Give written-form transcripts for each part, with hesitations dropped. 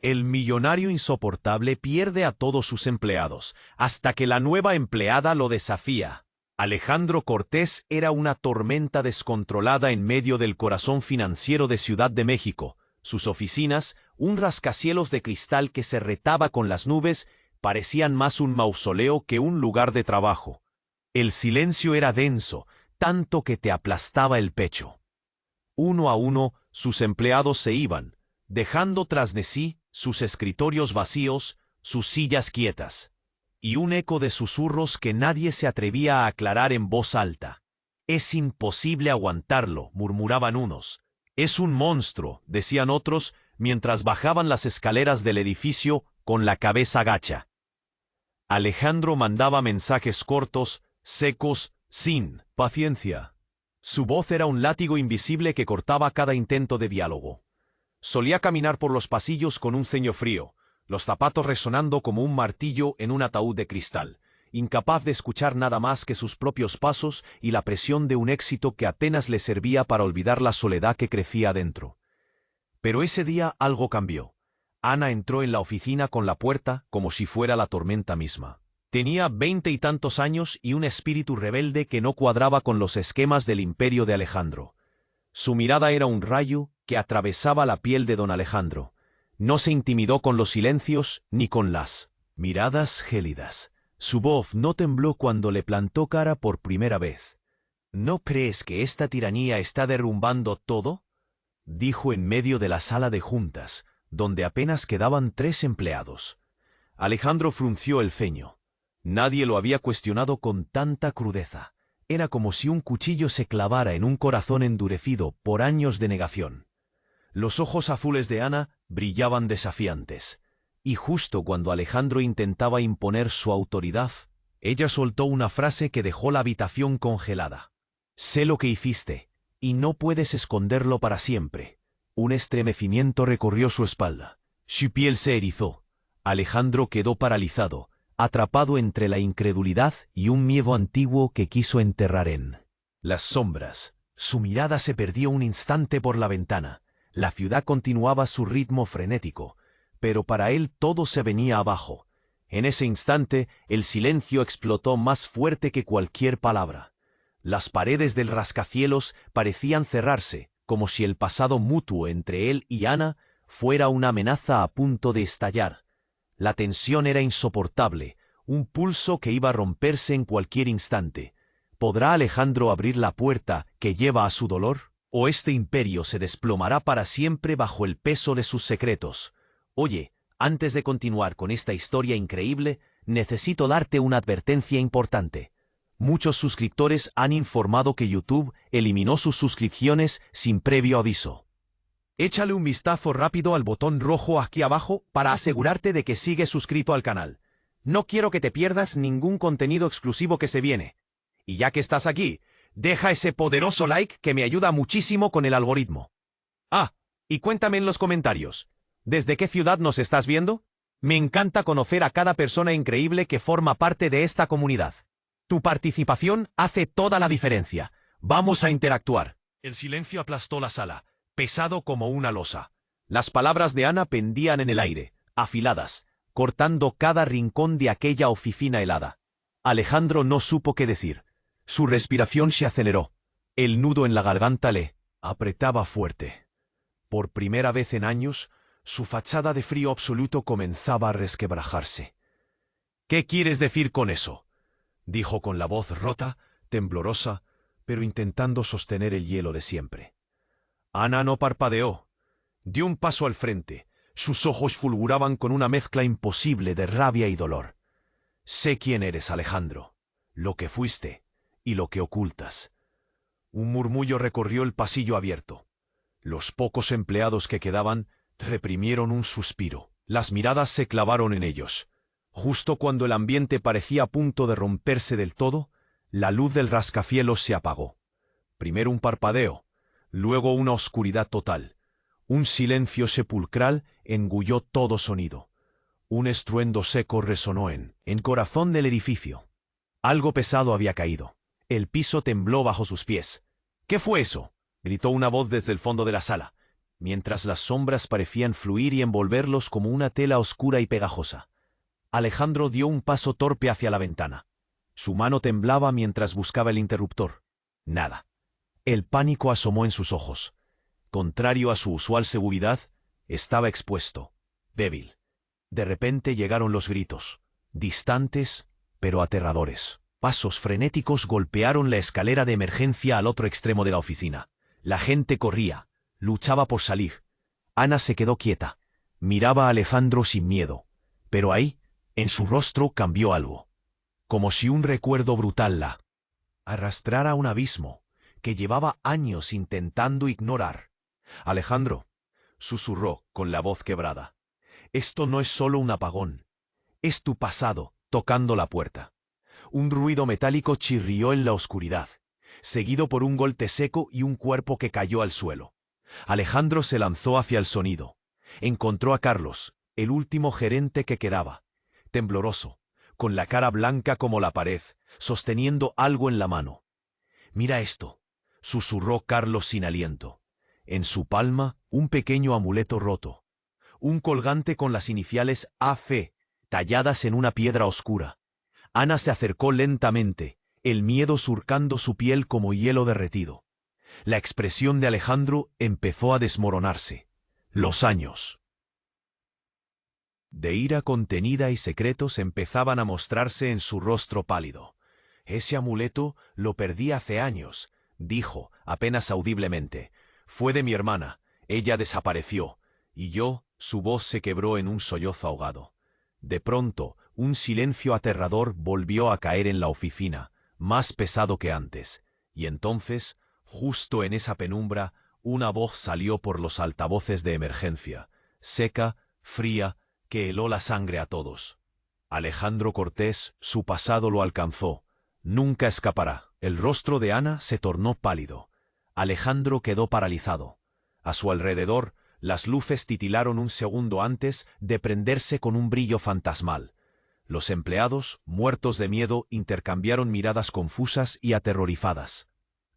El millonario insoportable pierde a todos sus empleados, hasta que la nueva empleada lo desafía. Alejandro Cortés era una tormenta descontrolada en medio del corazón financiero de Ciudad de México. Sus oficinas, un rascacielos de cristal que se retaba con las nubes, parecían más un mausoleo que un lugar de trabajo. El silencio era denso, tanto que te aplastaba el pecho. Uno a uno, sus empleados se iban, dejando tras de sí sus escritorios vacíos, sus sillas quietas, y un eco de susurros que nadie se atrevía a aclarar en voz alta. «Es imposible aguantarlo», murmuraban unos. «Es un monstruo», decían otros, mientras bajaban las escaleras del edificio con la cabeza gacha. Alejandro mandaba mensajes cortos, secos, sin paciencia. Su voz era un látigo invisible que cortaba cada intento de diálogo. Solía caminar por los pasillos con un ceño frío, los zapatos resonando como un martillo en un ataúd de cristal, incapaz de escuchar nada más que sus propios pasos y la presión de un éxito que apenas le servía para olvidar la soledad que crecía adentro. Pero ese día algo cambió. Ana entró en la oficina con la puerta como si fuera la tormenta misma. Tenía 20 y tantos años y un espíritu rebelde que no cuadraba con los esquemas del imperio de Alejandro. Su mirada era un rayo que atravesaba la piel de don Alejandro. No se intimidó con los silencios ni con las miradas gélidas. Su voz no tembló cuando le plantó cara por primera vez. «¿No crees que esta tiranía está derrumbando todo?», dijo en medio de la sala de juntas, donde apenas quedaban 3 empleados. Alejandro frunció el ceño. Nadie lo había cuestionado con tanta crudeza. Era como si un cuchillo se clavara en un corazón endurecido por años de negación. Los ojos azules de Ana brillaban desafiantes, y justo cuando Alejandro intentaba imponer su autoridad, ella soltó una frase que dejó la habitación congelada. «Sé lo que hiciste, y no puedes esconderlo para siempre». Un estremecimiento recorrió su espalda. Su piel se erizó. Alejandro quedó paralizado, atrapado entre la incredulidad y un miedo antiguo que quiso enterrar en las sombras. Su mirada se perdió un instante por la ventana. La ciudad continuaba su ritmo frenético, pero para él todo se venía abajo. En ese instante, el silencio explotó más fuerte que cualquier palabra. Las paredes del rascacielos parecían cerrarse, como si el pasado mutuo entre él y Ana fuera una amenaza a punto de estallar. La tensión era insoportable, un pulso que iba a romperse en cualquier instante. ¿Podrá Alejandro abrir la puerta que lleva a su dolor? ¿O este imperio se desplomará para siempre bajo el peso de sus secretos? Oye, antes de continuar con esta historia increíble, necesito darte una advertencia importante. Muchos suscriptores han informado que YouTube eliminó sus suscripciones sin previo aviso. Échale un vistazo rápido al botón rojo aquí abajo para asegurarte de que sigues suscrito al canal. No quiero que te pierdas ningún contenido exclusivo que se viene. Y ya que estás aquí, deja ese poderoso like que me ayuda muchísimo con el algoritmo. Ah, y cuéntame en los comentarios, ¿desde qué ciudad nos estás viendo? Me encanta conocer a cada persona increíble que forma parte de esta comunidad. Tu participación hace toda la diferencia. Vamos a interactuar. El silencio aplastó la sala, pesado como una losa. Las palabras de Ana pendían en el aire, afiladas, cortando cada rincón de aquella oficina helada. Alejandro no supo qué decir. Su respiración se aceleró. El nudo en la garganta le apretaba fuerte. Por primera vez en años, su fachada de frío absoluto comenzaba a resquebrajarse. «¿Qué quieres decir con eso?», dijo con la voz rota, temblorosa, pero intentando sostener el hielo de siempre. Ana no parpadeó. Dio un paso al frente. Sus ojos fulguraban con una mezcla imposible de rabia y dolor. «Sé quién eres, Alejandro, lo que fuiste y lo que ocultas». Un murmullo recorrió el pasillo abierto. Los pocos empleados que quedaban reprimieron un suspiro. Las miradas se clavaron en ellos. Justo cuando el ambiente parecía a punto de romperse del todo, la luz del rascacielos se apagó. Primero un parpadeo, luego una oscuridad total. Un silencio sepulcral engulló todo sonido. Un estruendo seco resonó en corazón del edificio. Algo pesado había caído. El piso tembló bajo sus pies. «¿Qué fue eso?», gritó una voz desde el fondo de la sala. mientras las sombras parecían fluir y envolverlos como una tela oscura y pegajosa. Alejandro dio un paso torpe hacia la ventana. Su mano temblaba mientras buscaba el interruptor. Nada. El pánico asomó en sus ojos. Contrario a su usual seguridad, estaba expuesto, débil. De repente llegaron los gritos, distantes, pero aterradores. Pasos frenéticos golpearon la escalera de emergencia al otro extremo de la oficina. La gente corría, luchaba por salir. Ana se quedó quieta. Miraba a Alejandro sin miedo. Pero ahí, en su rostro cambió algo. Como si un recuerdo brutal la arrastrara a un abismo que llevaba años intentando ignorar. Alejandro, susurró con la voz quebrada. Esto no es solo un apagón. Es tu pasado tocando la puerta. Un ruido metálico chirrió en la oscuridad, seguido por un golpe seco y un cuerpo que cayó al suelo. Alejandro se lanzó hacia el sonido. Encontró a Carlos, el último gerente que quedaba, tembloroso, con la cara blanca como la pared, sosteniendo algo en la mano. «Mira esto», susurró Carlos sin aliento. En su palma, un pequeño amuleto roto. Un colgante con las iniciales AC, talladas en una piedra oscura. Ana se acercó lentamente, el miedo surcando su piel como hielo derretido. La expresión de Alejandro empezó a desmoronarse. Los años de ira contenida y secretos empezaban a mostrarse en su rostro pálido. «Ese amuleto lo perdí hace años», dijo, apenas audiblemente. «Fue de mi hermana. Ella desapareció. Y yo», su voz se quebró en un sollozo ahogado. De pronto, un silencio aterrador volvió a caer en la oficina, más pesado que antes. Y entonces, justo en esa penumbra, una voz salió por los altavoces de emergencia, seca, fría, que heló la sangre a todos. Alejandro Cortés, su pasado lo alcanzó. Nunca escapará. El rostro de Ana se tornó pálido. Alejandro quedó paralizado. A su alrededor, las luces titilaron un segundo antes de prenderse con un brillo fantasmal. Los empleados, muertos de miedo, intercambiaron miradas confusas y aterrorizadas.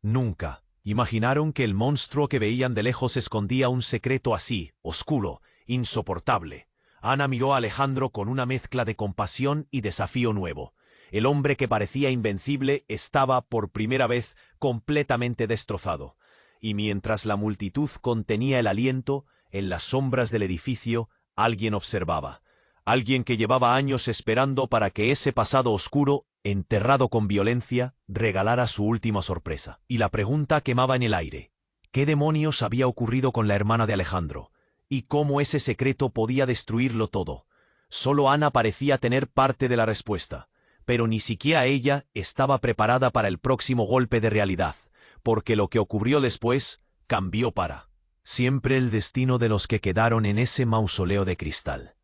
Nunca imaginaron que el monstruo que veían de lejos escondía un secreto así, oscuro, insoportable. Ana miró a Alejandro con una mezcla de compasión y desafío nuevo. El hombre que parecía invencible estaba, por primera vez, completamente destrozado. Y mientras la multitud contenía el aliento, en las sombras del edificio, alguien observaba. Alguien que llevaba años esperando para que ese pasado oscuro, enterrado con violencia, regalara su última sorpresa. Y la pregunta quemaba en el aire. ¿Qué demonios había ocurrido con la hermana de Alejandro? ¿Y cómo ese secreto podía destruirlo todo? Solo Ana parecía tener parte de la respuesta. Pero ni siquiera ella estaba preparada para el próximo golpe de realidad, porque lo que ocurrió después cambió para siempre el destino de los que quedaron en ese mausoleo de cristal.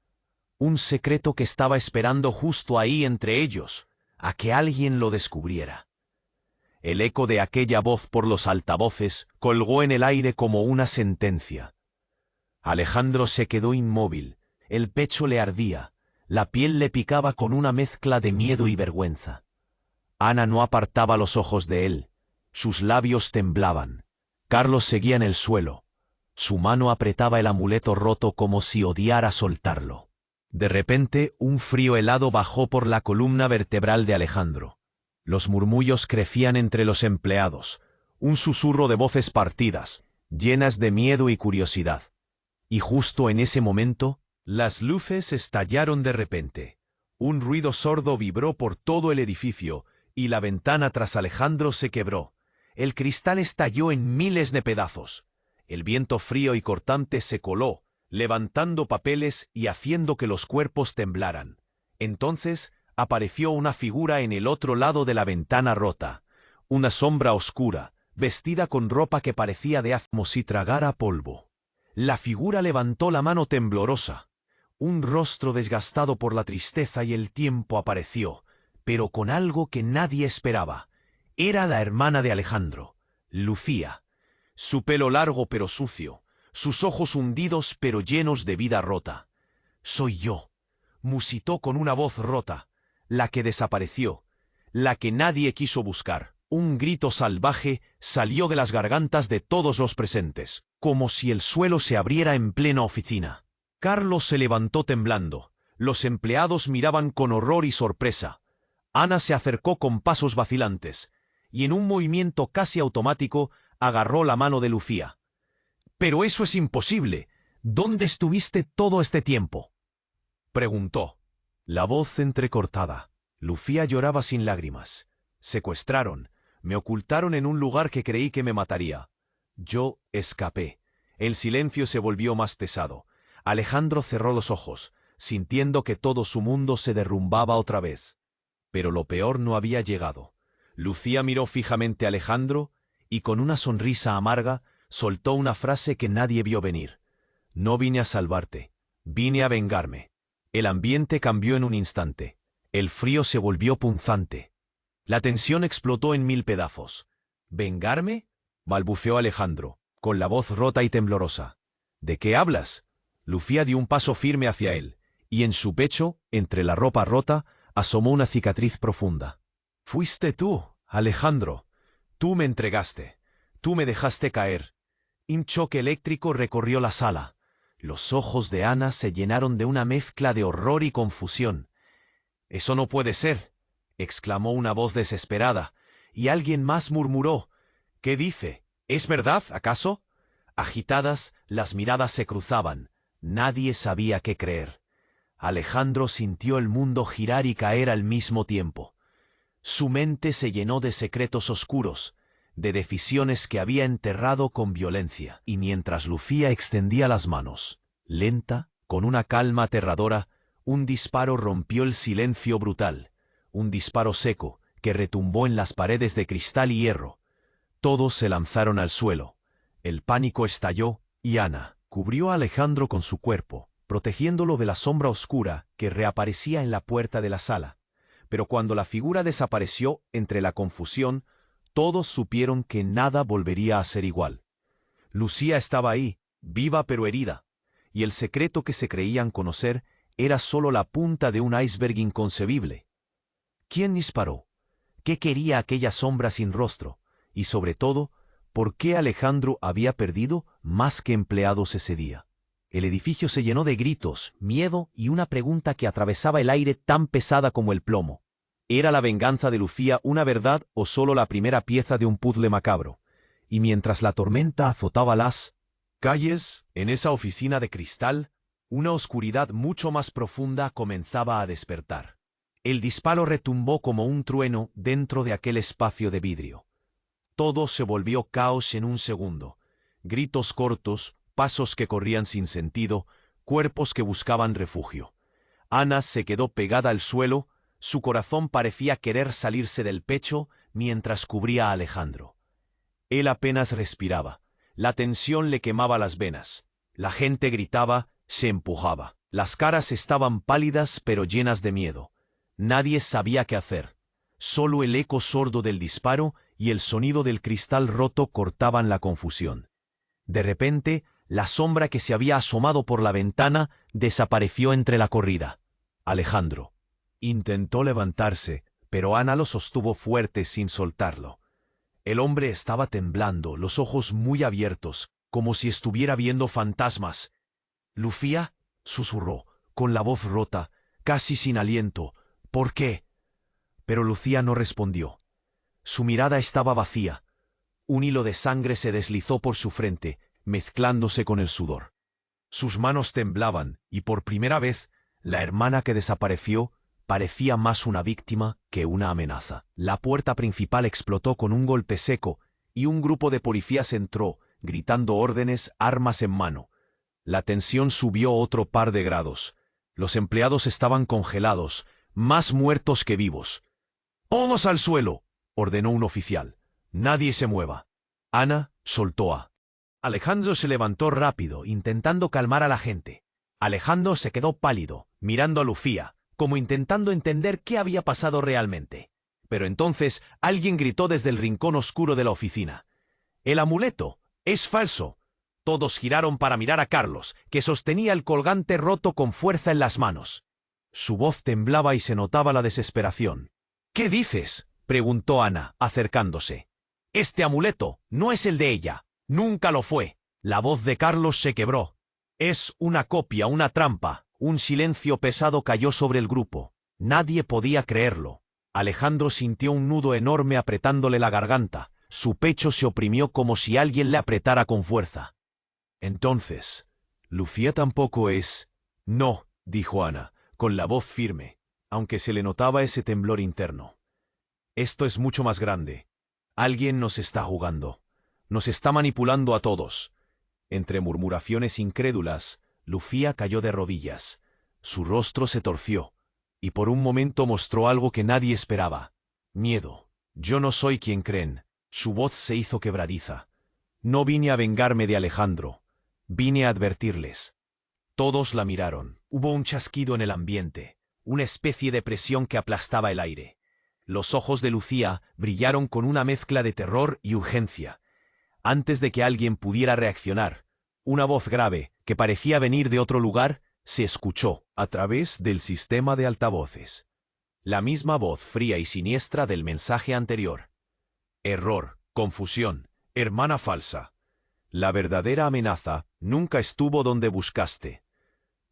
Un secreto que estaba esperando justo ahí entre ellos, a que alguien lo descubriera. El eco de aquella voz por los altavoces colgó en el aire como una sentencia. Alejandro se quedó inmóvil, el pecho le ardía, la piel le picaba con una mezcla de miedo y vergüenza. Ana no apartaba los ojos de él, sus labios temblaban. Carlos seguía en el suelo. Su mano apretaba el amuleto roto como si odiara soltarlo. De repente, un frío helado bajó por la columna vertebral de Alejandro. Los murmullos crecían entre los empleados, un susurro de voces partidas, llenas de miedo y curiosidad. Y justo en ese momento, las luces estallaron de repente. Un ruido sordo vibró por todo el edificio, y la ventana tras Alejandro se quebró. El cristal estalló en miles de pedazos. El viento frío y cortante se coló, levantando papeles y haciendo que los cuerpos temblaran. Entonces apareció una figura en el otro lado de la ventana rota, una sombra oscura, vestida con ropa que parecía de como si tragara polvo. La figura levantó la mano temblorosa. Un rostro desgastado por la tristeza y el tiempo apareció, pero con algo que nadie esperaba. Era la hermana de Alejandro, Lucía. Su pelo largo pero sucio, sus ojos hundidos pero llenos de vida rota. «Soy yo», musitó con una voz rota, la que desapareció, la que nadie quiso buscar. Un grito salvaje salió de las gargantas de todos los presentes, como si el suelo se abriera en plena oficina. Carlos se levantó temblando. Los empleados miraban con horror y sorpresa. Ana se acercó con pasos vacilantes, y en un movimiento casi automático agarró la mano de Lucía. «¡Pero eso es imposible! ¿Dónde estuviste todo este tiempo?», preguntó. La voz entrecortada. Lucía lloraba sin lágrimas. «Secuestraron. Me ocultaron en un lugar que creí que me mataría. Yo escapé». El silencio se volvió más pesado. Alejandro cerró los ojos, sintiendo que todo su mundo se derrumbaba otra vez. Pero lo peor no había llegado. Lucía miró fijamente a Alejandro y con una sonrisa amarga soltó una frase que nadie vio venir. «No vine a salvarte, vine a vengarme». El ambiente cambió en un instante. El frío se volvió punzante. La tensión explotó en 1000 pedazos. «¿Vengarme?», balbuceó Alejandro, con la voz rota y temblorosa. «¿De qué hablas?». Lucía dio un paso firme hacia él, y en su pecho, entre la ropa rota, asomó una cicatriz profunda. «Fuiste tú, Alejandro. Tú me entregaste. Tú me dejaste caer». Un choque eléctrico recorrió la sala. Los ojos de Ana se llenaron de una mezcla de horror y confusión. «Eso no puede ser», exclamó una voz desesperada, y alguien más murmuró. «¿Qué dice? ¿Es verdad, acaso?». Agitadas, las miradas se cruzaban. Nadie sabía qué creer. Alejandro sintió el mundo girar y caer al mismo tiempo. Su mente se llenó de secretos oscuros, de decisiones que había enterrado con violencia. Y mientras Lucía extendía las manos, lenta, con una calma aterradora, un disparo rompió el silencio brutal. Un disparo seco que retumbó en las paredes de cristal y hierro. Todos se lanzaron al suelo. El pánico estalló y Ana cubrió a Alejandro con su cuerpo, protegiéndolo de la sombra oscura que reaparecía en la puerta de la sala. Pero cuando la figura desapareció entre la confusión, todos supieron que nada volvería a ser igual. Lucía estaba ahí, viva pero herida, y el secreto que se creían conocer era solo la punta de un iceberg inconcebible. ¿Quién disparó? ¿Qué quería aquella sombra sin rostro? Y sobre todo, ¿por qué Alejandro había perdido más que empleados ese día? El edificio se llenó de gritos, miedo y una pregunta que atravesaba el aire tan pesada como el plomo. ¿Era la venganza de Lucía una verdad o solo la primera pieza de un puzzle macabro? Y mientras la tormenta azotaba las calles, en esa oficina de cristal, una oscuridad mucho más profunda comenzaba a despertar. El disparo retumbó como un trueno dentro de aquel espacio de vidrio. Todo se volvió caos en un segundo. Gritos cortos, pasos que corrían sin sentido, cuerpos que buscaban refugio. Ana se quedó pegada al suelo, su corazón parecía querer salirse del pecho mientras cubría a Alejandro. Él apenas respiraba. La tensión le quemaba las venas. La gente gritaba, se empujaba. Las caras estaban pálidas pero llenas de miedo. Nadie sabía qué hacer. Solo el eco sordo del disparo y el sonido del cristal roto cortaban la confusión. De repente, la sombra que se había asomado por la ventana desapareció entre la corrida. Alejandro intentó levantarse, pero Ana lo sostuvo fuerte sin soltarlo. El hombre estaba temblando, los ojos muy abiertos, como si estuviera viendo fantasmas. «Lucía», susurró, con la voz rota, casi sin aliento. «¿Por qué?». Pero Lucía no respondió. Su mirada estaba vacía. Un hilo de sangre se deslizó por su frente, mezclándose con el sudor. Sus manos temblaban, y por primera vez, la hermana que desapareció parecía más una víctima que una amenaza. La puerta principal explotó con un golpe seco, y un grupo de policías entró, gritando órdenes, armas en mano. La tensión subió otro par de grados. Los empleados estaban congelados, más muertos que vivos. «¡Todos al suelo!», ordenó un oficial. «Nadie se mueva». Ana soltó a Alejandro. Se levantó rápido, intentando calmar a la gente. Alejandro se quedó pálido, mirando a Lucía, como intentando entender qué había pasado realmente. Pero entonces alguien gritó desde el rincón oscuro de la oficina. «¡El amuleto! ¡Es falso!». Todos giraron para mirar a Carlos, que sostenía el colgante roto con fuerza en las manos. Su voz temblaba y se notaba la desesperación. «¿Qué dices?», preguntó Ana, acercándose. Este amuleto no es el de ella. Nunca lo fue. La voz de Carlos se quebró. Es una copia, una trampa. Un silencio pesado cayó sobre el grupo. Nadie podía creerlo. Alejandro sintió un nudo enorme apretándole la garganta. Su pecho se oprimió como si alguien le apretara con fuerza. Entonces, ¿Lucía tampoco es? No, dijo Ana, con la voz firme, aunque se le notaba ese temblor interno. Esto es mucho más grande. Alguien nos está jugando. Nos está manipulando a todos. Entre murmuraciones incrédulas, Lucía cayó de rodillas. Su rostro se torció, y por un momento mostró algo que nadie esperaba. Miedo. Yo no soy quien creen. Su voz se hizo quebradiza. No vine a vengarme de Alejandro. Vine a advertirles. Todos la miraron. Hubo un chasquido en el ambiente, una especie de presión que aplastaba el aire. Los ojos de Lucía brillaron con una mezcla de terror y urgencia. Antes de que alguien pudiera reaccionar, una voz grave, que parecía venir de otro lugar, se escuchó a través del sistema de altavoces. La misma voz fría y siniestra del mensaje anterior. Error, confusión, hermana falsa. La verdadera amenaza nunca estuvo donde buscaste.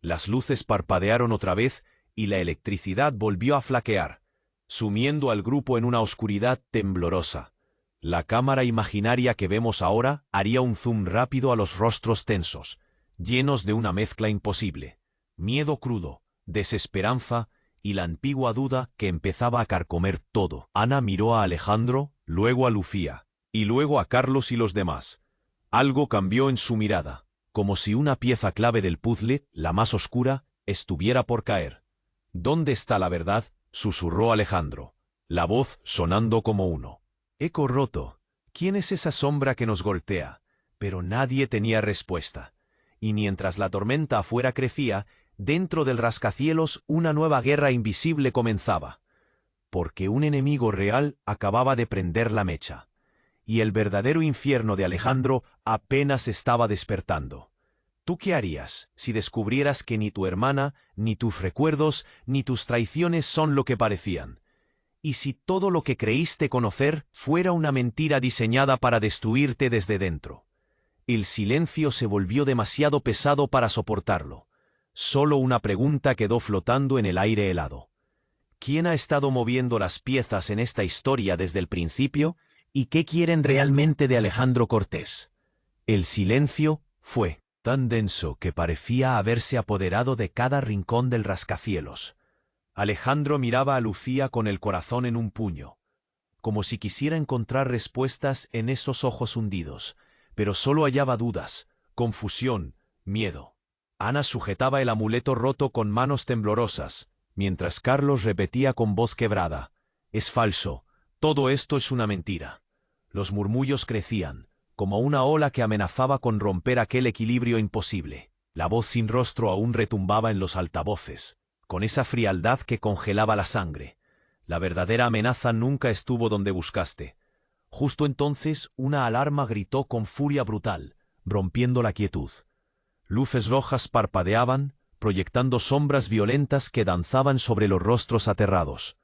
Las luces parpadearon otra vez y la electricidad volvió a flaquear, sumiendo al grupo en una oscuridad temblorosa. La cámara imaginaria que vemos ahora haría un zoom rápido a los rostros tensos, llenos de una mezcla imposible. Miedo crudo, desesperanza y la antigua duda que empezaba a carcomer todo. Ana miró a Alejandro, luego a Lucía, y luego a Carlos y los demás. Algo cambió en su mirada, como si una pieza clave del puzzle, la más oscura, estuviera por caer. ¿Dónde está la verdad?, susurró Alejandro, la voz sonando como uno. Eco roto. ¿Quién es esa sombra que nos golpea? Pero nadie tenía respuesta. Y mientras la tormenta afuera crecía, dentro del rascacielos una nueva guerra invisible comenzaba. Porque un enemigo real acababa de prender la mecha. Y el verdadero infierno de Alejandro apenas estaba despertando. ¿Tú qué harías si descubrieras que ni tu hermana, ni tus recuerdos, ni tus traiciones son lo que parecían? ¿Y si todo lo que creíste conocer fuera una mentira diseñada para destruirte desde dentro? El silencio se volvió demasiado pesado para soportarlo. Solo una pregunta quedó flotando en el aire helado. ¿Quién ha estado moviendo las piezas en esta historia desde el principio? ¿Y qué quieren realmente de Alejandro Cortés? El silencio fue tan denso que parecía haberse apoderado de cada rincón del rascacielos. Alejandro miraba a Lucía con el corazón en un puño, como si quisiera encontrar respuestas en esos ojos hundidos, pero solo hallaba dudas, confusión, miedo. Ana sujetaba el amuleto roto con manos temblorosas, mientras Carlos repetía con voz quebrada: «Es falso, todo esto es una mentira». Los murmullos crecían, como una ola que amenazaba con romper aquel equilibrio imposible. La voz sin rostro aún retumbaba en los altavoces, con esa frialdad que congelaba la sangre. La verdadera amenaza nunca estuvo donde buscaste. Justo entonces una alarma gritó con furia brutal, rompiendo la quietud. Luces rojas parpadeaban, proyectando sombras violentas que danzaban sobre los rostros aterrados.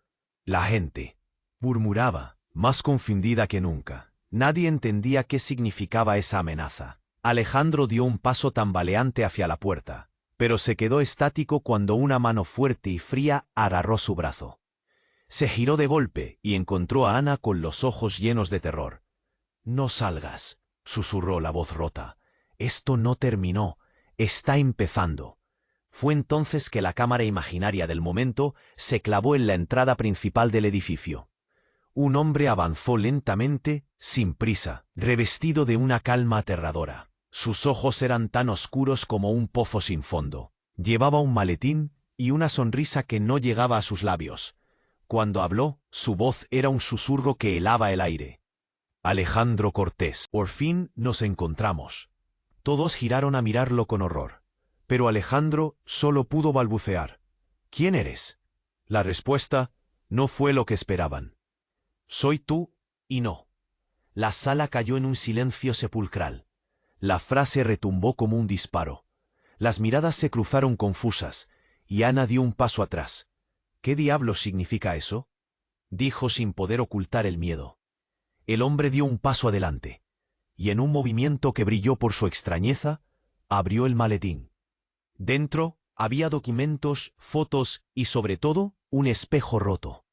La gente murmuraba, más confundida que nunca. Nadie entendía qué significaba esa amenaza. Alejandro dio un paso tambaleante hacia la puerta, pero se quedó estático cuando una mano fuerte y fría agarró su brazo. Se giró de golpe y encontró a Ana con los ojos llenos de terror. «No salgas», susurró la voz rota. «Esto no terminó, está empezando». Fue entonces que la cámara imaginaria del momento se clavó en la entrada principal del edificio. Un hombre avanzó lentamente, sin prisa, revestido de una calma aterradora. Sus ojos eran tan oscuros como un pozo sin fondo. Llevaba un maletín y una sonrisa que no llegaba a sus labios. Cuando habló, su voz era un susurro que helaba el aire. «Alejandro Cortés, por fin nos encontramos». Todos giraron a mirarlo con horror. Pero Alejandro solo pudo balbucear: «¿Quién eres?». La respuesta no fue lo que esperaban. «Soy tú y no». La sala cayó en un silencio sepulcral. La frase retumbó como un disparo. Las miradas se cruzaron confusas, y Ana dio un paso atrás. «¿Qué diablos significa eso?». dijo sin poder ocultar el miedo. El hombre dio un paso adelante, y en un movimiento que brilló por su extrañeza, abrió el maletín. Dentro había documentos, fotos y, sobre todo, un espejo roto.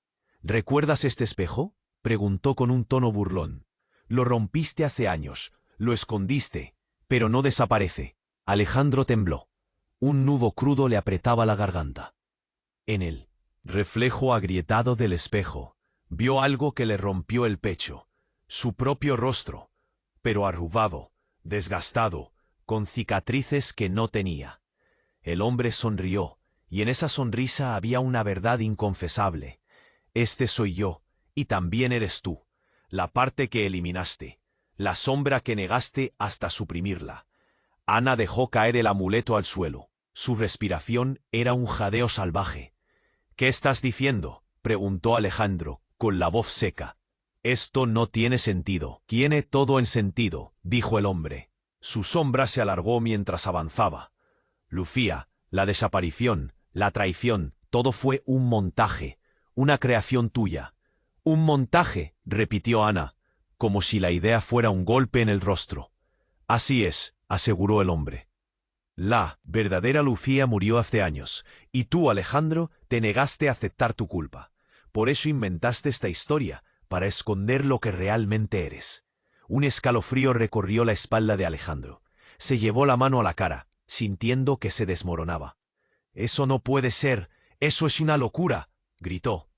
¿Recuerdas este espejo?, preguntó con un tono burlón. Lo rompiste hace años, lo escondiste, pero no desaparece. Alejandro tembló. Un nudo crudo le apretaba la garganta. En el reflejo agrietado del espejo, vio algo que le rompió el pecho. Su propio rostro, pero arrugado, desgastado, con cicatrices que no tenía. El hombre sonrió, y en esa sonrisa había una verdad inconfesable. Este soy yo, y también eres tú, la parte que eliminaste, la sombra que negaste hasta suprimirla. Ana dejó caer el amuleto al suelo. Su respiración era un jadeo salvaje. ¿Qué estás diciendo?, preguntó Alejandro, con la voz seca. Esto no tiene sentido. Tiene todo en sentido, dijo el hombre. Su sombra se alargó mientras avanzaba. Lucía, la desaparición, la traición, todo fue un montaje, una creación tuya. Un montaje, repitió Ana, como si la idea fuera un golpe en el rostro. Así es, aseguró el hombre. La verdadera Lucía murió hace años, y tú, Alejandro, te negaste a aceptar tu culpa. Por eso inventaste esta historia, para esconder lo que realmente eres. Un escalofrío recorrió la espalda de Alejandro. Se llevó la mano a la cara, sintiendo que se desmoronaba. «Eso no puede ser, eso es una locura», gritó.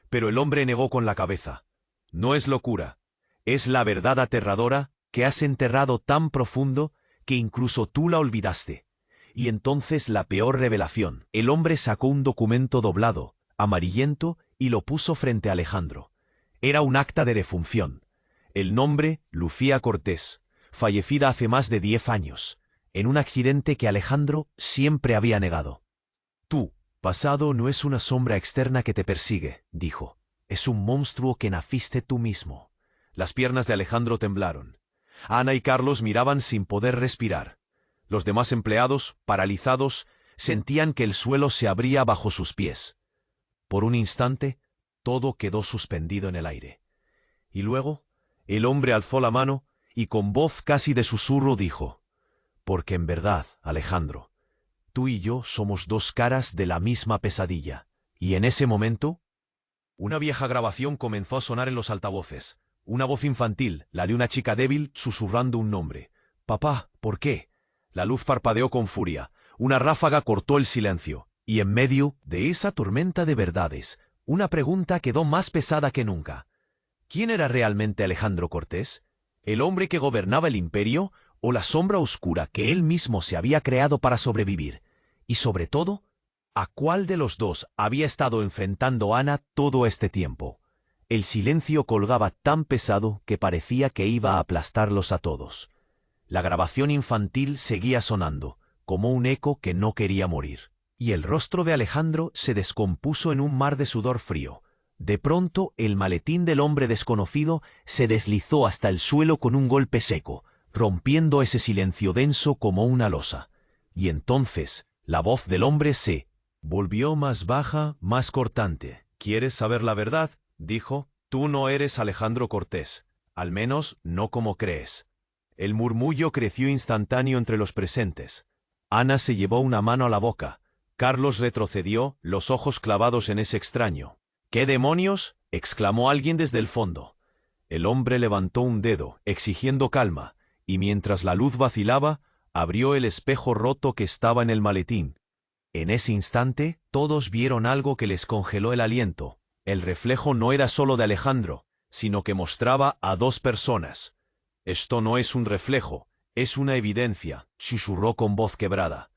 Pero el hombre negó con la cabeza. «No es locura, es la verdad aterradora que has enterrado tan profundo que incluso tú la olvidaste». Y entonces la peor revelación. El hombre sacó un documento doblado, amarillento, y lo puso frente a Alejandro. Era un acta de defunción. El nombre, Lucía Cortés, fallecida hace más de 10 años, en un accidente que Alejandro siempre había negado. «Tu pasado no es una sombra externa que te persigue», dijo. «Es un monstruo que naciste tú mismo». Las piernas de Alejandro temblaron. Ana y Carlos miraban sin poder respirar. Los demás empleados, paralizados, sentían que el suelo se abría bajo sus pies. Por un instante, todo quedó suspendido en el aire. Y luego, el hombre alzó la mano y con voz casi de susurro dijo: «Porque en verdad, Alejandro, tú y yo somos dos caras de la misma pesadilla». Y en ese momento, una vieja grabación comenzó a sonar en los altavoces. Una voz infantil, la de una chica débil, susurrando un nombre. «Papá, ¿por qué?». La luz parpadeó con furia. Una ráfaga cortó el silencio. Y en medio de esa tormenta de verdades, una pregunta quedó más pesada que nunca. ¿Quién era realmente Alejandro Cortés? ¿El hombre que gobernaba el imperio o la sombra oscura que él mismo se había creado para sobrevivir? Y sobre todo, ¿a cuál de los dos había estado enfrentando Ana todo este tiempo? El silencio colgaba tan pesado que parecía que iba a aplastarlos a todos. La grabación infantil seguía sonando, como un eco que no quería morir. Y el rostro de Alejandro se descompuso en un mar de sudor frío. De pronto, el maletín del hombre desconocido se deslizó hasta el suelo con un golpe seco, rompiendo ese silencio denso como una losa. Y entonces, la voz del hombre se volvió más baja, más cortante. «¿Quieres saber la verdad?», dijo. «Tú no eres Alejandro Cortés, al menos no como crees». El murmullo creció instantáneo entre los presentes. Ana se llevó una mano a la boca. Carlos retrocedió, los ojos clavados en ese extraño. «¿Qué demonios?», exclamó alguien desde el fondo. El hombre levantó un dedo, exigiendo calma, y mientras la luz vacilaba, abrió el espejo roto que estaba en el maletín. En ese instante, todos vieron algo que les congeló el aliento. El reflejo no era solo de Alejandro, sino que mostraba a dos personas. «Esto no es un reflejo, es una evidencia», susurró con voz quebrada.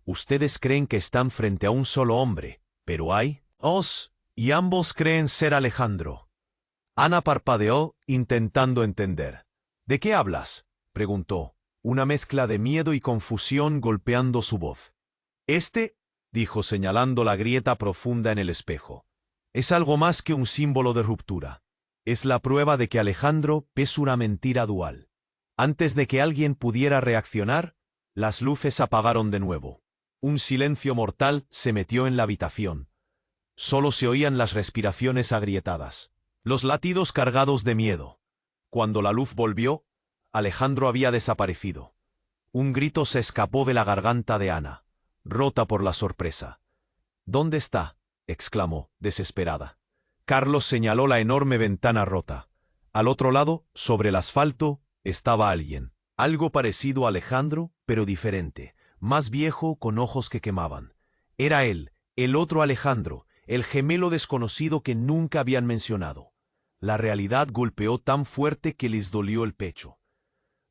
«Ustedes creen que están frente a un solo hombre, pero hay dos, y ambos creen ser Alejandro». Ana parpadeó, intentando entender. «¿De qué hablas?», preguntó, una mezcla de miedo y confusión golpeando su voz. «Este», dijo señalando la grieta profunda en el espejo, «es algo más que un símbolo de ruptura. Es la prueba de que Alejandro es una mentira dual». Antes de que alguien pudiera reaccionar, las luces apagaron de nuevo. Un silencio mortal se metió en la habitación. Solo se oían las respiraciones agrietadas. Los latidos cargados de miedo. Cuando la luz volvió, Alejandro había desaparecido. Un grito se escapó de la garganta de Ana, rota por la sorpresa. «¿Dónde está?», exclamó, desesperada. Carlos señaló la enorme ventana rota. Al otro lado, sobre el asfalto, estaba alguien. Algo parecido a Alejandro, pero diferente, más viejo, con ojos que quemaban. Era él, el otro Alejandro, el gemelo desconocido que nunca habían mencionado. La realidad golpeó tan fuerte que les dolió el pecho.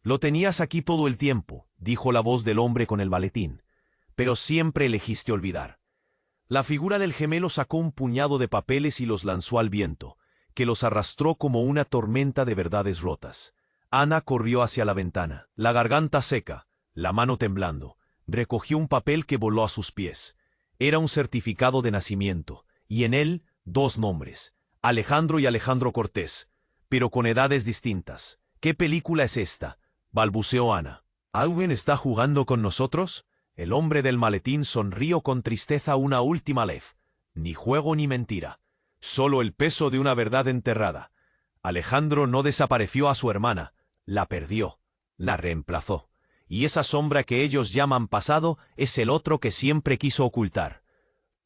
«Lo tenías aquí todo el tiempo», dijo la voz del hombre con el maletín, «pero siempre elegiste olvidar». La figura del gemelo sacó un puñado de papeles y los lanzó al viento, que los arrastró como una tormenta de verdades rotas. Ana corrió hacia la ventana, la garganta seca, la mano temblando. Recogió un papel que voló a sus pies. Era un certificado de nacimiento, y en él 2 nombres, Alejandro y Alejandro Cortés, pero con edades distintas. «¿Qué película es esta?», balbuceó Ana. «¿Alguien está jugando con nosotros?». El hombre del maletín sonrió con tristeza una última vez. «Ni juego ni mentira. Solo el peso de una verdad enterrada. Alejandro no desapareció a su hermana, la perdió, la reemplazó. Y esa sombra que ellos llaman pasado es el otro que siempre quiso ocultar».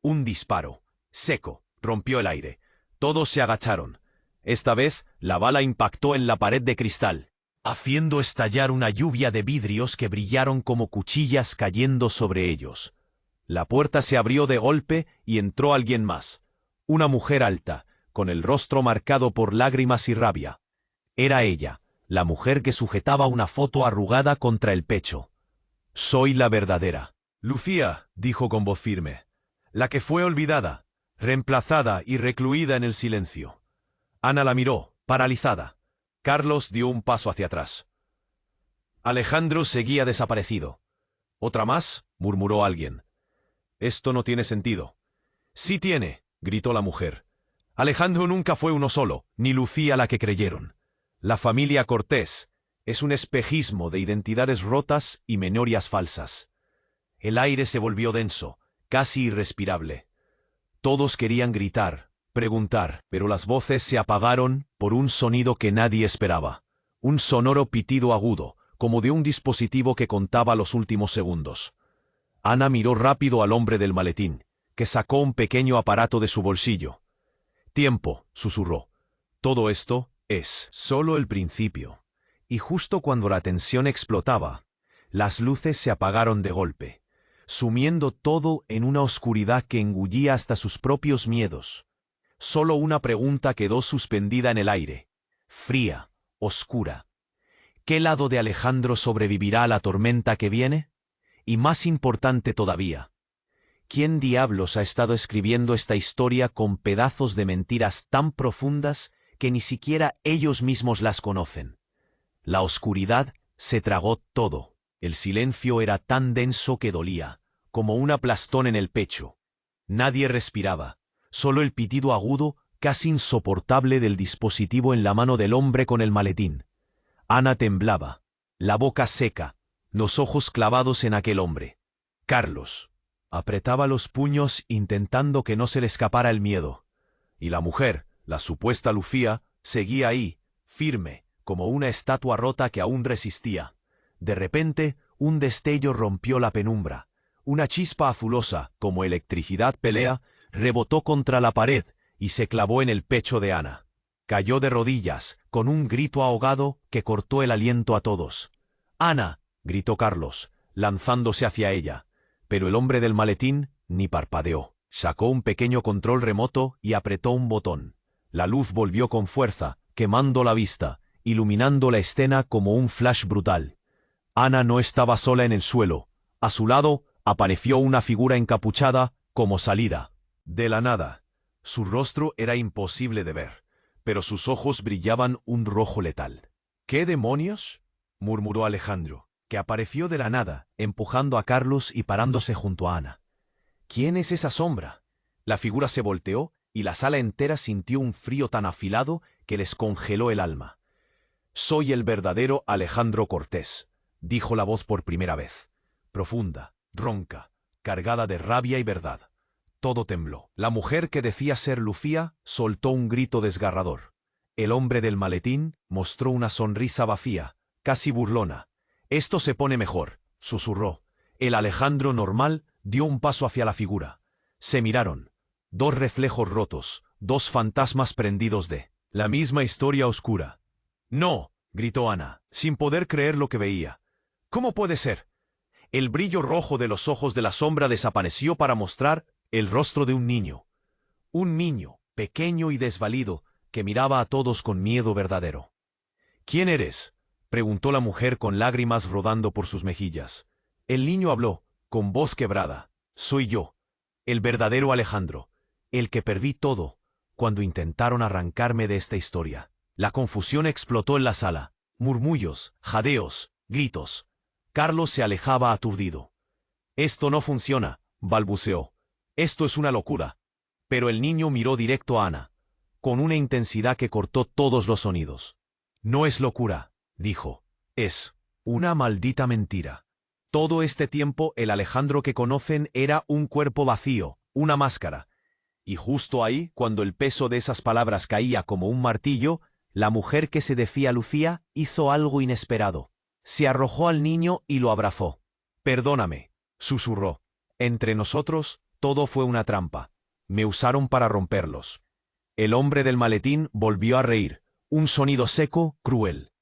Un disparo, seco, rompió el aire. Todos se agacharon. Esta vez, la bala impactó en la pared de cristal, haciendo estallar una lluvia de vidrios que brillaron como cuchillas cayendo sobre ellos. La puerta se abrió de golpe y entró alguien más. Una mujer alta, con el rostro marcado por lágrimas y rabia. Era ella, la mujer que sujetaba una foto arrugada contra el pecho. «Soy la verdadera». «Lucía», dijo con voz firme, «la que fue olvidada, reemplazada y recluida en el silencio». Ana la miró, paralizada. Carlos dio un paso hacia atrás. Alejandro seguía desaparecido. «¿Otra más?», murmuró alguien. «Esto no tiene sentido». «Sí tiene», gritó la mujer. «Alejandro nunca fue uno solo, ni Lucía la que creyeron. La familia Cortés es un espejismo de identidades rotas y memorias falsas». El aire se volvió denso, casi irrespirable. Todos querían gritar, preguntar, pero las voces se apagaron por un sonido que nadie esperaba. Un sonoro pitido agudo, como de un dispositivo que contaba los últimos segundos. Ana miró rápido al hombre del maletín, que sacó un pequeño aparato de su bolsillo. «Tiempo», susurró. «Todo esto es solo el principio». Y justo cuando la tensión explotaba, las luces se apagaron de golpe, sumiendo todo en una oscuridad que engullía hasta sus propios miedos. Solo una pregunta quedó suspendida en el aire, fría, oscura. ¿Qué lado de Alejandro sobrevivirá a la tormenta que viene? Y más importante todavía, ¿quién diablos ha estado escribiendo esta historia con pedazos de mentiras tan profundas que ni siquiera ellos mismos las conocen? La oscuridad se tragó todo. El silencio era tan denso que dolía, como un aplastón en el pecho. Nadie respiraba. Solo el pitido agudo, casi insoportable del dispositivo en la mano del hombre con el maletín. Ana temblaba, la boca seca, los ojos clavados en aquel hombre. Carlos apretaba los puños intentando que no se le escapara el miedo. Y la mujer, la supuesta Lucía, seguía ahí, firme, como una estatua rota que aún resistía. De repente, un destello rompió la penumbra. Una chispa azulosa, como electricidad pelea, rebotó contra la pared y se clavó en el pecho de Ana. Cayó de rodillas, con un grito ahogado que cortó el aliento a todos. «¡Ana!», gritó Carlos, lanzándose hacia ella. Pero el hombre del maletín ni parpadeó. Sacó un pequeño control remoto y apretó un botón. La luz volvió con fuerza, quemando la vista, iluminando la escena como un flash brutal. Ana no estaba sola en el suelo. A su lado apareció una figura encapuchada, como salida de la nada. Su rostro era imposible de ver, pero sus ojos brillaban un rojo letal. «¿Qué demonios?», murmuró Alejandro, que apareció de la nada, empujando a Carlos y parándose junto a Ana. «¿Quién es esa sombra?». La figura se volteó y la sala entera sintió un frío tan afilado que les congeló el alma. «Soy el verdadero Alejandro Cortés», dijo la voz por primera vez, profunda, ronca, cargada de rabia y verdad. Todo tembló. La mujer que decía ser Lucía soltó un grito desgarrador. El hombre del maletín mostró una sonrisa vacía, casi burlona. Esto se pone mejor, susurró. El Alejandro normal dio un paso hacia la figura. Se miraron. Dos reflejos rotos, dos fantasmas prendidos de la misma historia oscura. «No», gritó Ana, sin poder creer lo que veía. «¿Cómo puede ser?» El brillo rojo de los ojos de la sombra desapareció para mostrar el rostro de un niño. Un niño, pequeño y desvalido, que miraba a todos con miedo verdadero. «¿Quién eres?», preguntó la mujer con lágrimas rodando por sus mejillas. El niño habló, con voz quebrada. «Soy yo, el verdadero Alejandro, el que perdí todo cuando intentaron arrancarme de esta historia». La confusión explotó en la sala. Murmullos, jadeos, gritos. Carlos se alejaba aturdido. «Esto no funciona», balbuceó. «Esto es una locura». Pero el niño miró directo a Ana, con una intensidad que cortó todos los sonidos. «No es locura», dijo. «Es una maldita mentira. Todo este tiempo el Alejandro que conocen era un cuerpo vacío, una máscara». Y justo ahí, cuando el peso de esas palabras caía como un martillo, la mujer que se decía Lucía hizo algo inesperado. Se arrojó al niño y lo abrazó. «Perdóname», susurró. «Entre nosotros, todo fue una trampa. Me usaron para romperlos». El hombre del maletín volvió a reír, un sonido seco, cruel.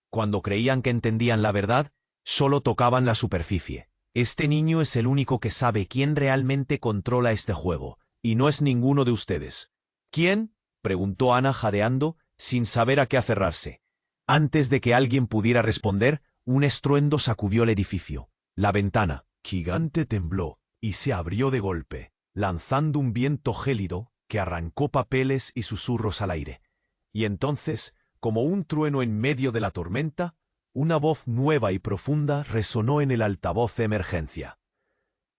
Cuando creían que entendían la verdad, solo tocaban la superficie. «Este niño es el único que sabe quién realmente controla este juego, y no es ninguno de ustedes». «¿Quién?», preguntó Ana jadeando, sin saber a qué aferrarse. Antes de que alguien pudiera responder, un estruendo sacudió el edificio. La ventana, gigante, tembló, y se abrió de golpe, lanzando un viento gélido que arrancó papeles y susurros al aire. Y entonces, como un trueno en medio de la tormenta, una voz nueva y profunda resonó en el altavoz de emergencia.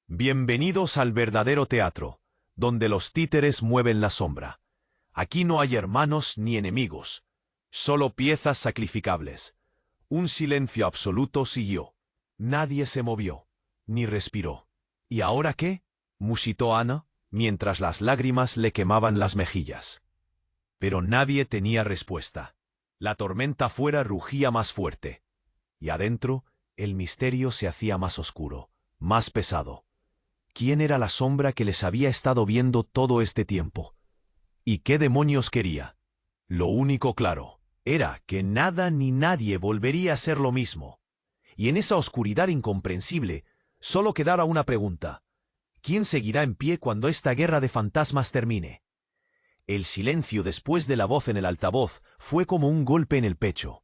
«Bienvenidos al verdadero teatro, donde los títeres mueven la sombra. Aquí no hay hermanos ni enemigos, solo piezas sacrificables». Un silencio absoluto siguió. Nadie se movió, ni respiró. «¿Y ahora qué?», musitó Ana, mientras las lágrimas le quemaban las mejillas. Pero nadie tenía respuesta. La tormenta afuera rugía más fuerte. Y adentro, el misterio se hacía más oscuro, más pesado. ¿Quién era la sombra que les había estado viendo todo este tiempo? ¿Y qué demonios quería? Lo único claro era que nada ni nadie volvería a ser lo mismo. Y en esa oscuridad incomprensible, solo quedara una pregunta. ¿Quién seguirá en pie cuando esta guerra de fantasmas termine? El silencio después de la voz en el altavoz fue como un golpe en el pecho.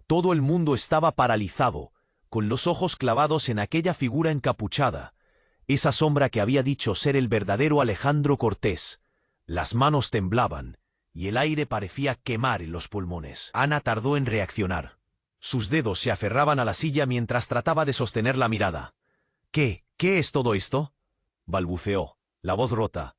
Todo el mundo estaba paralizado, con los ojos clavados en aquella figura encapuchada, esa sombra que había dicho ser el verdadero Alejandro Cortés. Las manos temblaban, y el aire parecía quemar en los pulmones. Ana tardó en reaccionar. Sus dedos se aferraban a la silla mientras trataba de sostener la mirada. «¿Qué es todo esto?», balbuceó, la voz rota.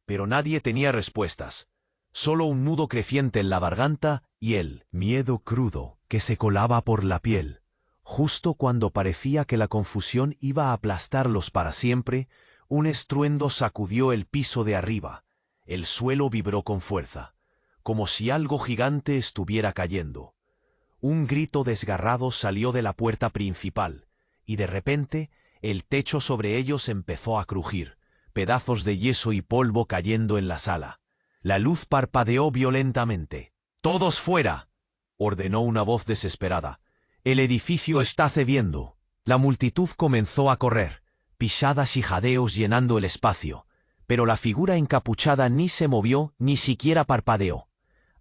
Pero nadie tenía respuestas. Solo un nudo creciente en la garganta y el miedo crudo que se colaba por la piel. Justo cuando parecía que la confusión iba a aplastarlos para siempre, un estruendo sacudió el piso de arriba. El suelo vibró con fuerza, como si algo gigante estuviera cayendo. Un grito desgarrado salió de la puerta principal, y de repente el techo sobre ellos empezó a crujir, pedazos de yeso y polvo cayendo en la sala. La luz parpadeó violentamente. «¡Todos fuera!», ordenó una voz desesperada. «El edificio está cediendo». La multitud comenzó a correr, pisadas y jadeos llenando el espacio, pero la figura encapuchada ni se movió ni siquiera parpadeó.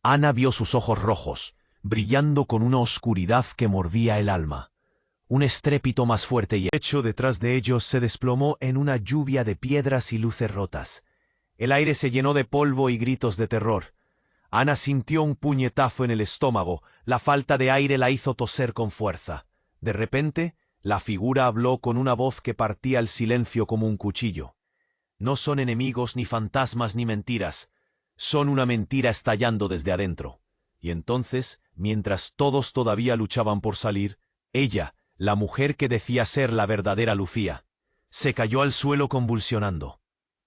Ana vio sus ojos rojos, brillando con una oscuridad que mordía el alma. Un estrépito más fuerte y el techo detrás de ellos se desplomó en una lluvia de piedras y luces rotas. El aire se llenó de polvo y gritos de terror. Ana sintió un puñetazo en el estómago, la falta de aire la hizo toser con fuerza. De repente, la figura habló con una voz que partía el silencio como un cuchillo. «No son enemigos, ni fantasmas, ni mentiras. Son una mentira estallando desde adentro». Y entonces, mientras todos todavía luchaban por salir, ella, la mujer que decía ser la verdadera Lucía, se cayó al suelo convulsionando.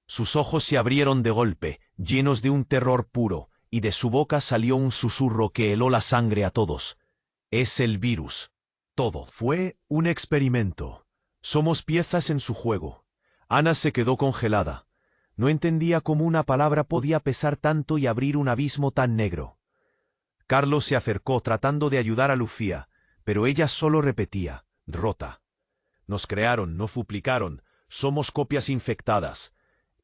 Sus ojos se abrieron de golpe, llenos de un terror puro, y de su boca salió un susurro que heló la sangre a todos. Es el virus. Todo fue un experimento. Somos piezas en su juego. Ana se quedó congelada. No entendía cómo una palabra podía pesar tanto y abrir un abismo tan negro. Carlos se acercó tratando de ayudar a Lucía, pero ella solo repetía, rota. Nos crearon, nos duplicaron, somos copias infectadas.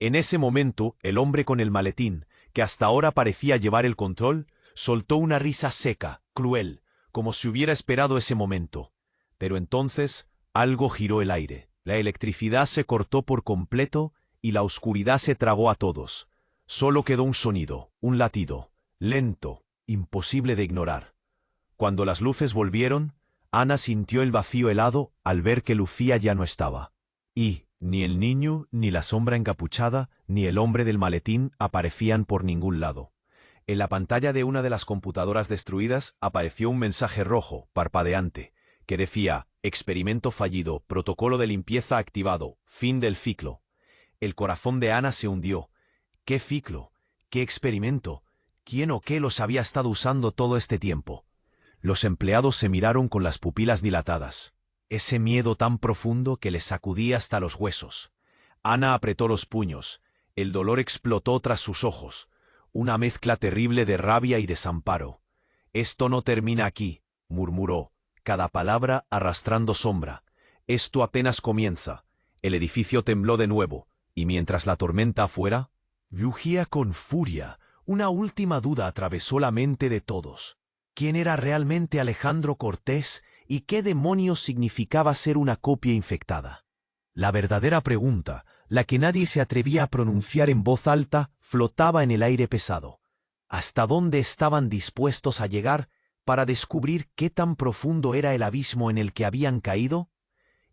En ese momento, el hombre con el maletín, que hasta ahora parecía llevar el control, soltó una risa seca, cruel, como si hubiera esperado ese momento. Pero entonces, algo giró el aire. La electricidad se cortó por completo y la oscuridad se tragó a todos. Solo quedó un sonido, un latido, lento, imposible de ignorar. Cuando las luces volvieron, Ana sintió el vacío helado al ver que Lucía ya no estaba. Y ni el niño, ni la sombra encapuchada, ni el hombre del maletín aparecían por ningún lado. En la pantalla de una de las computadoras destruidas apareció un mensaje rojo, parpadeante, que decía, experimento fallido, protocolo de limpieza activado, fin del ciclo. El corazón de Ana se hundió. ¿Qué ciclo? ¿Qué experimento? ¿Quién o qué los había estado usando todo este tiempo? Los empleados se miraron con las pupilas dilatadas. Ese miedo tan profundo que les sacudía hasta los huesos. Ana apretó los puños. El dolor explotó tras sus ojos. Una mezcla terrible de rabia y desamparo. Esto no termina aquí, murmuró, cada palabra arrastrando sombra. Esto apenas comienza. El edificio tembló de nuevo, y mientras la tormenta afuera, rugía con furia. Una última duda atravesó la mente de todos. ¿Quién era realmente Alejandro Cortés y qué demonios significaba ser una copia infectada? La verdadera pregunta, la que nadie se atrevía a pronunciar en voz alta, flotaba en el aire pesado. ¿Hasta dónde estaban dispuestos a llegar para descubrir qué tan profundo era el abismo en el que habían caído?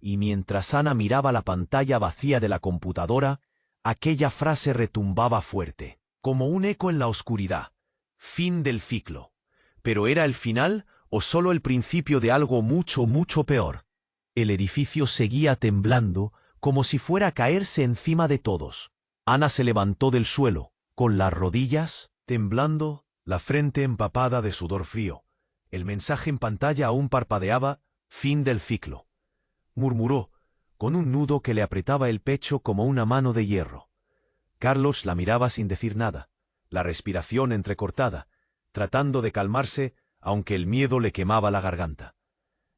Y mientras Ana miraba la pantalla vacía de la computadora, aquella frase retumbaba fuerte, como un eco en la oscuridad. Fin del ciclo. ¿Pero era el final o solo el principio de algo mucho, mucho peor? El edificio seguía temblando como si fuera a caerse encima de todos. Ana se levantó del suelo, con las rodillas temblando, la frente empapada de sudor frío. El mensaje en pantalla aún parpadeaba, fin del ciclo. Murmuró, con un nudo que le apretaba el pecho como una mano de hierro. Carlos la miraba sin decir nada, la respiración entrecortada, tratando de calmarse, aunque el miedo le quemaba la garganta.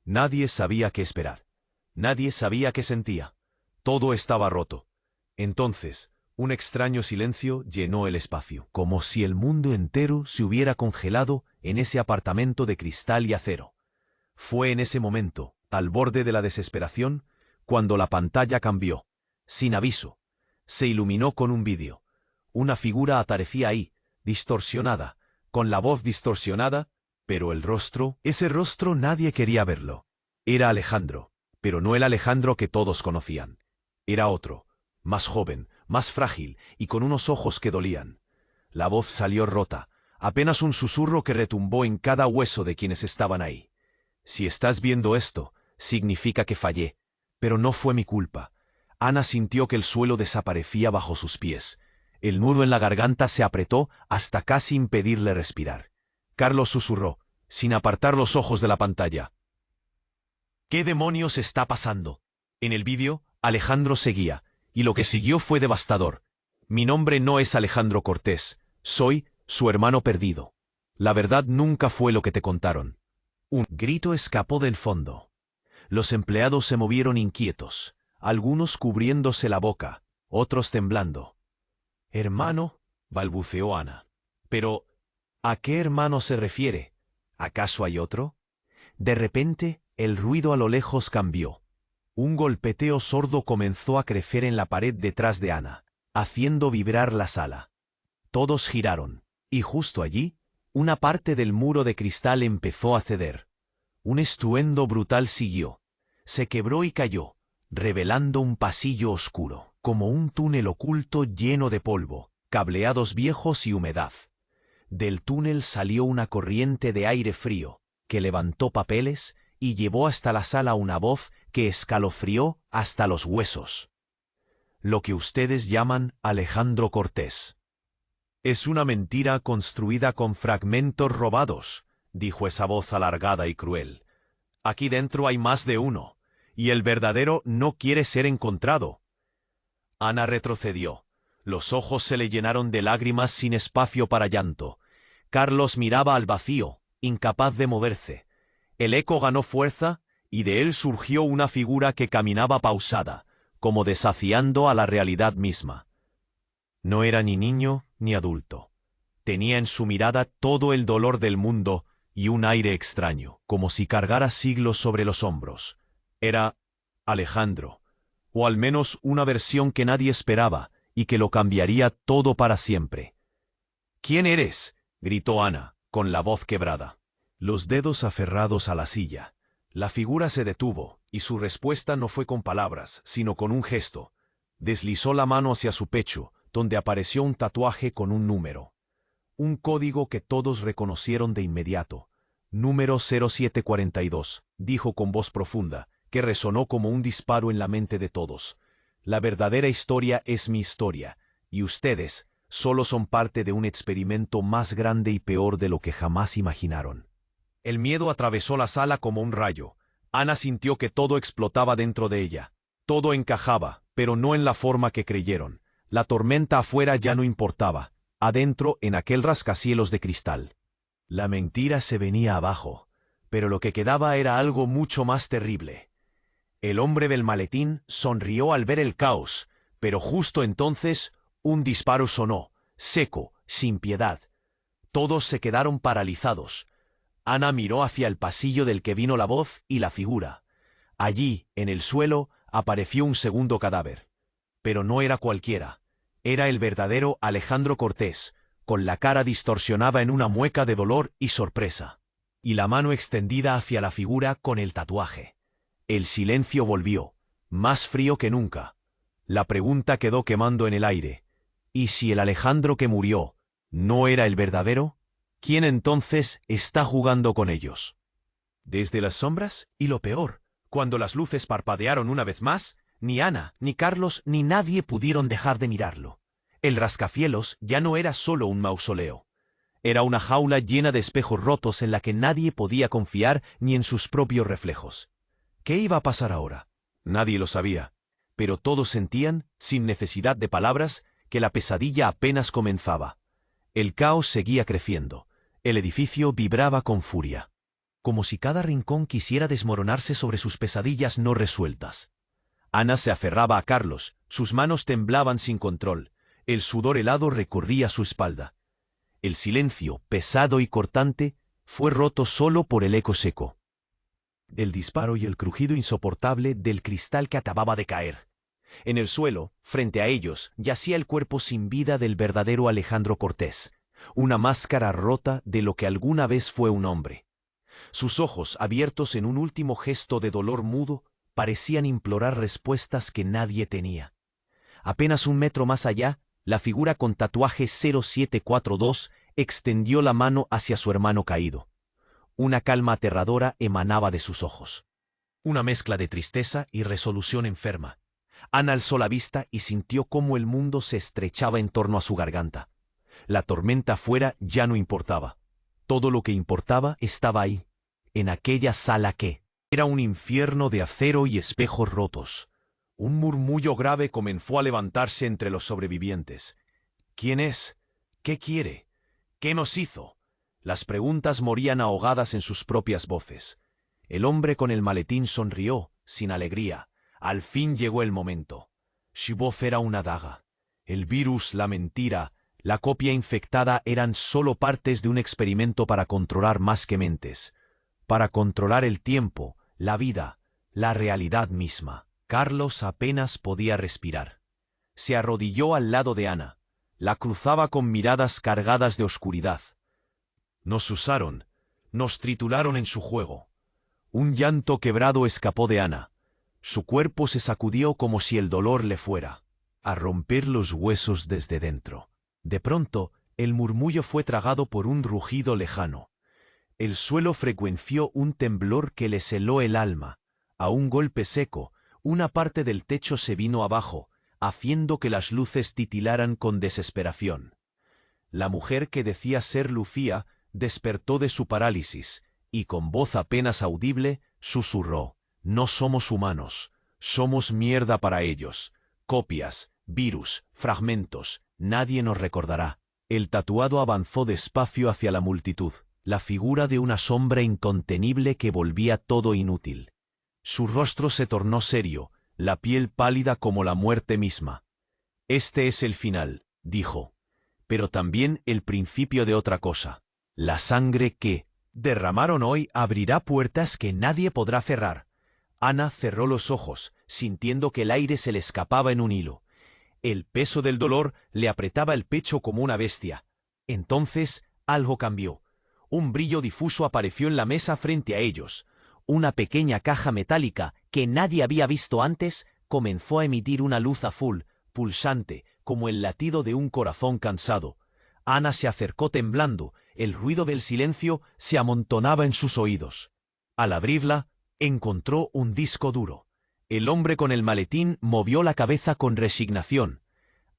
Nadie sabía qué esperar. Nadie sabía qué sentía. Todo estaba roto. Entonces, un extraño silencio llenó el espacio, como si el mundo entero se hubiera congelado en ese apartamento de cristal y acero. Fue en ese momento, al borde de la desesperación, cuando la pantalla cambió, sin aviso. Se iluminó con un vídeo. Una figura aparecía ahí, distorsionada, con la voz distorsionada, pero el rostro, ese rostro nadie quería verlo. Era Alejandro, pero no el Alejandro que todos conocían. Era otro, más joven, más frágil y con unos ojos que dolían. La voz salió rota, apenas un susurro que retumbó en cada hueso de quienes estaban ahí. Si estás viendo esto, significa que fallé, pero no fue mi culpa. Ana sintió que el suelo desaparecía bajo sus pies. El nudo en la garganta se apretó hasta casi impedirle respirar. Carlos susurró, sin apartar los ojos de la pantalla. ¿Qué demonios está pasando? En el vídeo, Alejandro seguía, y lo que siguió fue devastador. Mi nombre no es Alejandro Cortés, soy su hermano perdido. La verdad nunca fue lo que te contaron. Un grito escapó del fondo. Los empleados se movieron inquietos, algunos cubriéndose la boca, otros temblando. «Hermano», balbuceó Ana. «Pero, ¿a qué hermano se refiere? ¿Acaso hay otro?» De repente, el ruido a lo lejos cambió. Un golpeteo sordo comenzó a crecer en la pared detrás de Ana, haciendo vibrar la sala. Todos giraron, y justo allí, una parte del muro de cristal empezó a ceder. Un estruendo brutal siguió. Se quebró y cayó, revelando un pasillo oscuro, como un túnel oculto lleno de polvo, cableados viejos y humedad. Del túnel salió una corriente de aire frío, que levantó papeles y llevó hasta la sala una voz que escalofrió hasta los huesos. Lo que ustedes llaman Alejandro Cortés. Es una mentira construida con fragmentos robados, dijo esa voz alargada y cruel. Aquí dentro hay más de uno, y el verdadero no quiere ser encontrado. Ana retrocedió. Los ojos se le llenaron de lágrimas sin espacio para llanto. Carlos miraba al vacío, incapaz de moverse. El eco ganó fuerza, y de él surgió una figura que caminaba pausada, como desafiando a la realidad misma. No era ni niño ni adulto. Tenía en su mirada todo el dolor del mundo y un aire extraño, como si cargara siglos sobre los hombros. Era Alejandro, o al menos una versión que nadie esperaba y que lo cambiaría todo para siempre. «¿Quién eres?», gritó Ana, con la voz quebrada. Los dedos aferrados a la silla. La figura se detuvo, y su respuesta no fue con palabras, sino con un gesto. Deslizó la mano hacia su pecho, donde apareció un tatuaje con un número. Un código que todos reconocieron de inmediato. «Número 0742», dijo con voz profunda, que resonó como un disparo en la mente de todos. «La verdadera historia es mi historia, y ustedes solo son parte de un experimento más grande y peor de lo que jamás imaginaron». El miedo atravesó la sala como un rayo. Ana sintió que todo explotaba dentro de ella. Todo encajaba, pero no en la forma que creyeron. La tormenta afuera ya no importaba. Adentro, en aquel rascacielos de cristal. La mentira se venía abajo, pero lo que quedaba era algo mucho más terrible. El hombre del maletín sonrió al ver el caos, pero justo entonces un disparo sonó, seco, sin piedad. Todos se quedaron paralizados. Ana miró hacia el pasillo del que vino la voz y la figura. Allí, en el suelo, apareció un segundo cadáver. Pero no era cualquiera. Era el verdadero Alejandro Cortés, con la cara distorsionada en una mueca de dolor y sorpresa, y la mano extendida hacia la figura con el tatuaje. El silencio volvió, más frío que nunca. La pregunta quedó quemando en el aire. ¿Y si el Alejandro que murió no era el verdadero? ¿Quién entonces está jugando con ellos? Desde las sombras, y lo peor, cuando las luces parpadearon una vez más, ni Ana, ni Carlos, ni nadie pudieron dejar de mirarlo. El rascacielos ya no era solo un mausoleo. Era una jaula llena de espejos rotos en la que nadie podía confiar ni en sus propios reflejos. ¿Qué iba a pasar ahora? Nadie lo sabía, pero todos sentían, sin necesidad de palabras, que la pesadilla apenas comenzaba. El caos seguía creciendo. El edificio vibraba con furia, como si cada rincón quisiera desmoronarse sobre sus pesadillas no resueltas. Ana se aferraba a Carlos, sus manos temblaban sin control, el sudor helado recorría su espalda. El silencio, pesado y cortante, fue roto solo por el eco seco del disparo y el crujido insoportable del cristal que acababa de caer. En el suelo, frente a ellos, yacía el cuerpo sin vida del verdadero Alejandro Cortés, una máscara rota de lo que alguna vez fue un hombre. Sus ojos, abiertos en un último gesto de dolor mudo, parecían implorar respuestas que nadie tenía. Apenas un metro más allá, la figura con tatuaje 0742 extendió la mano hacia su hermano caído. Una calma aterradora emanaba de sus ojos. Una mezcla de tristeza y resolución enferma. Ana alzó la vista y sintió cómo el mundo se estrechaba en torno a su garganta. La tormenta afuera ya no importaba. Todo lo que importaba estaba ahí, en aquella sala que era un infierno de acero y espejos rotos. Un murmullo grave comenzó a levantarse entre los sobrevivientes. ¿Quién es? ¿Qué quiere? ¿Qué nos hizo? Las preguntas morían ahogadas en sus propias voces. El hombre con el maletín sonrió, sin alegría. Al fin llegó el momento. Su voz era una daga. El virus, la mentira, la copia infectada eran solo partes de un experimento para controlar más que mentes. Para controlar el tiempo, la vida, la realidad misma. Carlos apenas podía respirar. Se arrodilló al lado de Ana. La cruzaba con miradas cargadas de oscuridad. Nos usaron, nos trituraron en su juego. Un llanto quebrado escapó de Ana. Su cuerpo se sacudió como si el dolor le fuera a romper los huesos desde dentro. De pronto, el murmullo fue tragado por un rugido lejano. El suelo frecuenció un temblor que le heló el alma. A un golpe seco, una parte del techo se vino abajo, haciendo que las luces titilaran con desesperación. La mujer que decía ser Lucía despertó de su parálisis y con voz apenas audible susurró: «No somos humanos, somos mierda para ellos. Copias, virus, fragmentos, nadie nos recordará». El tatuado avanzó despacio hacia la multitud, la figura de una sombra incontenible que volvía todo inútil. Su rostro se tornó serio, la piel pálida como la muerte misma. «Este es el final», dijo, «pero también el principio de otra cosa. La sangre que derramaron hoy abrirá puertas que nadie podrá cerrar». Ana cerró los ojos, sintiendo que el aire se le escapaba en un hilo. El peso del dolor le apretaba el pecho como una bestia. Entonces algo cambió. Un brillo difuso apareció en la mesa frente a ellos. Una pequeña caja metálica que nadie había visto antes comenzó a emitir una luz azul, pulsante, como el latido de un corazón cansado. Ana se acercó temblando, el ruido del silencio se amontonaba en sus oídos. Al abrirla, encontró un disco duro. El hombre con el maletín movió la cabeza con resignación.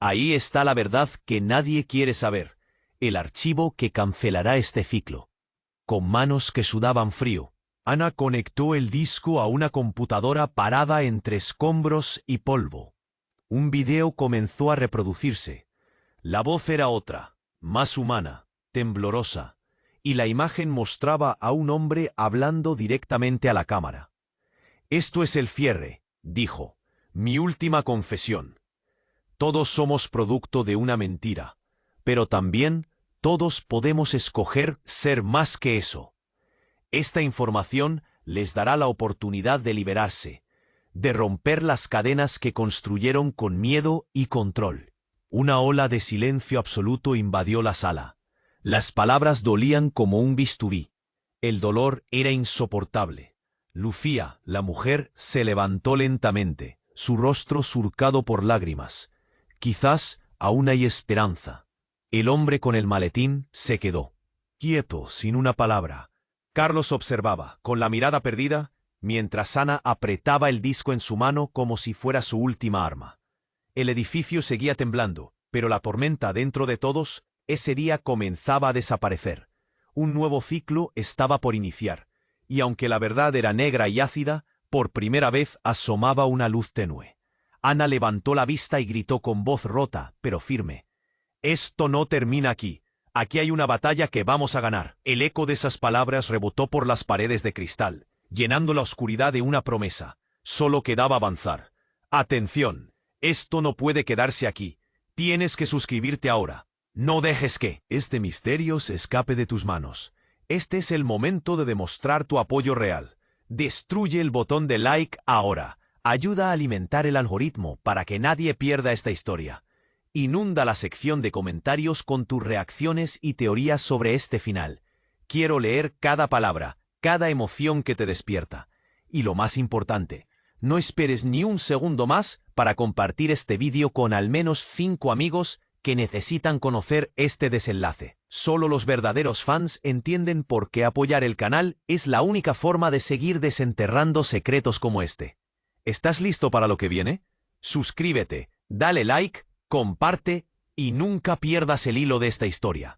Ahí está la verdad que nadie quiere saber, el archivo que cancelará este ciclo. Con manos que sudaban frío, Ana conectó el disco a una computadora parada entre escombros y polvo. Un video comenzó a reproducirse. La voz era otra, más humana, temblorosa, y la imagen mostraba a un hombre hablando directamente a la cámara. «Esto es el cierre», dijo, «mi última confesión. Todos somos producto de una mentira, pero también todos podemos escoger ser más que eso. Esta información les dará la oportunidad de liberarse, de romper las cadenas que construyeron con miedo y control». Una ola de silencio absoluto invadió la sala. Las palabras dolían como un bisturí. El dolor era insoportable. Lucía, la mujer, se levantó lentamente, su rostro surcado por lágrimas. Quizás aún hay esperanza. El hombre con el maletín se quedó, quieto, sin una palabra. Carlos observaba, con la mirada perdida, mientras Ana apretaba el disco en su mano como si fuera su última arma. El edificio seguía temblando, pero la tormenta dentro de todos, ese día comenzaba a desaparecer. Un nuevo ciclo estaba por iniciar. Y aunque la verdad era negra y ácida, por primera vez asomaba una luz tenue. Ana levantó la vista y gritó con voz rota, pero firme: «Esto no termina aquí. Aquí hay una batalla que vamos a ganar». El eco de esas palabras rebotó por las paredes de cristal, llenando la oscuridad de una promesa. Solo quedaba avanzar. «Atención, esto no puede quedarse aquí. Tienes que suscribirte ahora. No dejes que este misterio se escape de tus manos. Este es el momento de demostrar tu apoyo real. Destruye el botón de like ahora. Ayuda a alimentar el algoritmo para que nadie pierda esta historia. Inunda la sección de comentarios con tus reacciones y teorías sobre este final. Quiero leer cada palabra, cada emoción que te despierta. Y lo más importante, no esperes ni un segundo más para compartir este vídeo con al menos 5 amigos que necesitan conocer este desenlace. Solo los verdaderos fans entienden por qué apoyar el canal es la única forma de seguir desenterrando secretos como este. ¿Estás listo para lo que viene? Suscríbete, dale like, comparte y nunca pierdas el hilo de esta historia.